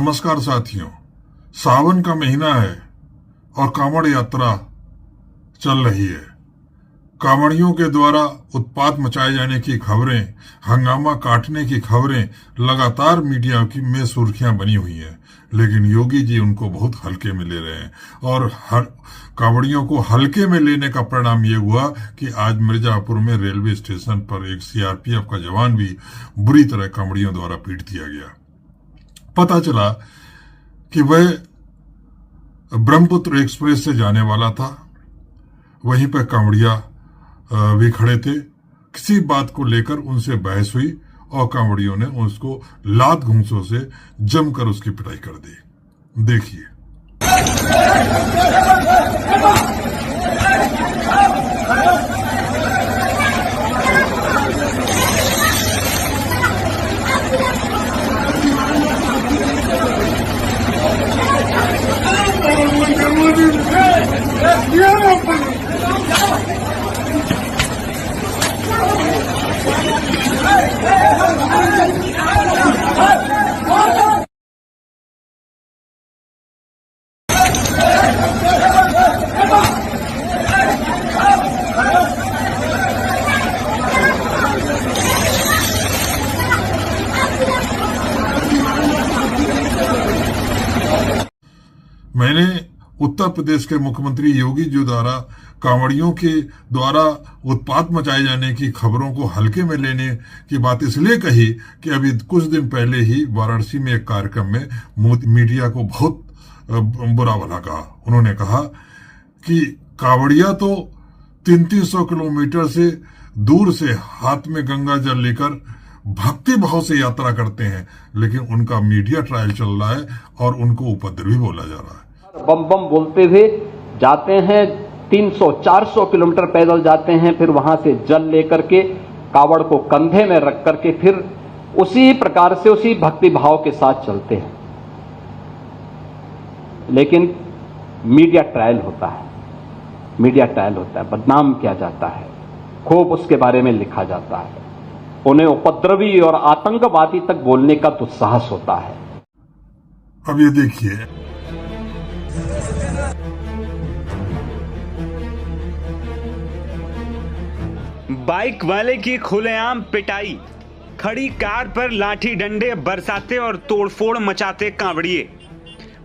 नमस्कार साथियों, सावन का महीना है और कांवड़ यात्रा चल रही है। कांवड़ियों के द्वारा उत्पात मचाए जाने की खबरें, हंगामा काटने की खबरें लगातार मीडिया में सुर्खियां बनी हुई हैं, लेकिन योगी जी उनको बहुत हल्के में ले रहे हैं। और कांवड़ियों को हल्के में लेने का परिणाम ये हुआ कि आज मिर्जापुर में रेलवे स्टेशन पर एक सीआरपीएफ का जवान भी बुरी तरह कांवड़ियों द्वारा पीट दिया गया। पता चला कि वह ब्रह्मपुत्र एक्सप्रेस से जाने वाला था। वहीं पर कांवड़िया भी खड़े थे। किसी बात को लेकर उनसे बहस हुई और कांवड़ियों ने उसको लात घूंसों से जमकर उसकी पिटाई कर दी। देखिए। मैंने उत्तर प्रदेश के मुख्यमंत्री योगी जी द्वारा कांवड़ियों के द्वारा उत्पात मचाए जाने की खबरों को हल्के में लेने की बात इसलिए कही कि अभी कुछ दिन पहले ही वाराणसी में एक कार्यक्रम में मीडिया को बहुत बुरा भला कहा। उन्होंने कहा कि कांवड़िया तो 300 किलोमीटर से दूर से हाथ में गंगा जल लेकर भक्ति भाव से यात्रा करते हैं, लेकिन उनका मीडिया ट्रायल चल रहा है और उनको उपद्रवी बोला जा रहा है। बम बम बोलते हुए जाते हैं, 300-400 किलोमीटर पैदल जाते हैं, फिर वहां से जल लेकर के कावड़ को कंधे में रख करके फिर उसी प्रकार से उसी भक्ति भाव के साथ चलते हैं। लेकिन मीडिया ट्रायल होता है, बदनाम किया जाता है, खूब उसके बारे में लिखा जाता है, उन्हें उपद्रवी और आतंकवादी तक बोलने का दुस्साहस होता है। अब ये देखिए, बाइक वाले की खुलेआम पिटाई, खड़ी कार पर लाठी डंडे बरसाते और तोड़फोड़ मचाते कांवड़िए।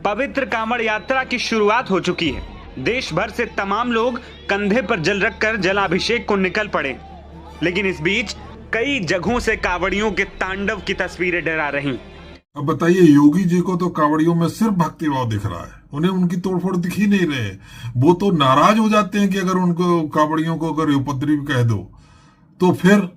पवित्र कांवड़ यात्रा की शुरुआत हो चुकी है। देश भर से तमाम लोग कंधे पर जल रखकर जलाभिषेक को निकल पड़े, लेकिन इस बीच कई जगहों से कांवड़ियों के तांडव की तस्वीरें डरा रही। अब बताइए, योगी जी को तो कांवड़ियों में सिर्फ भक्तिभाव दिख रहा है, उन्हें उनकी तोड़फोड़ दिख ही नहीं रहे। वो तो नाराज हो जाते हैं कि अगर उनको कांवड़ियों को अगर उपद्रवी कह दो तो फिर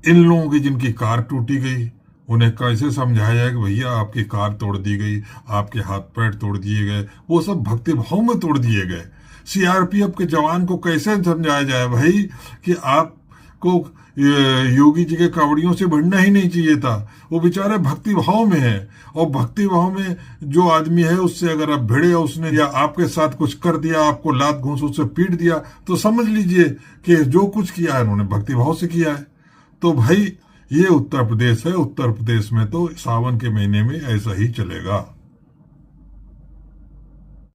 इन लोगों की जिनकी कार टूटी गई उन्हें कैसे समझाया जाए कि भैया आपकी कार तोड़ दी गई, आपके हाथ पैर तोड़ दिए गए, वो सब भक्तिभाव में तोड़ दिए गए। सीआरपीएफ के जवान को कैसे समझाया जाए भाई कि आपको योगी जी के कांवड़ियों से भिड़ना ही नहीं चाहिए था, वो बेचारे भक्ति भाव में है, और भक्ति भाव में जो आदमी है उससे अगर आप भिड़े, उसने या आपके साथ कुछ कर दिया, आपको लात घूंसों से पीट दिया, तो समझ लीजिए कि जो कुछ किया है उन्होंने भक्ति भाव से किया है। तो भाई ये उत्तर प्रदेश है, उत्तर प्रदेश में तो सावन के महीने में ऐसा ही चलेगा।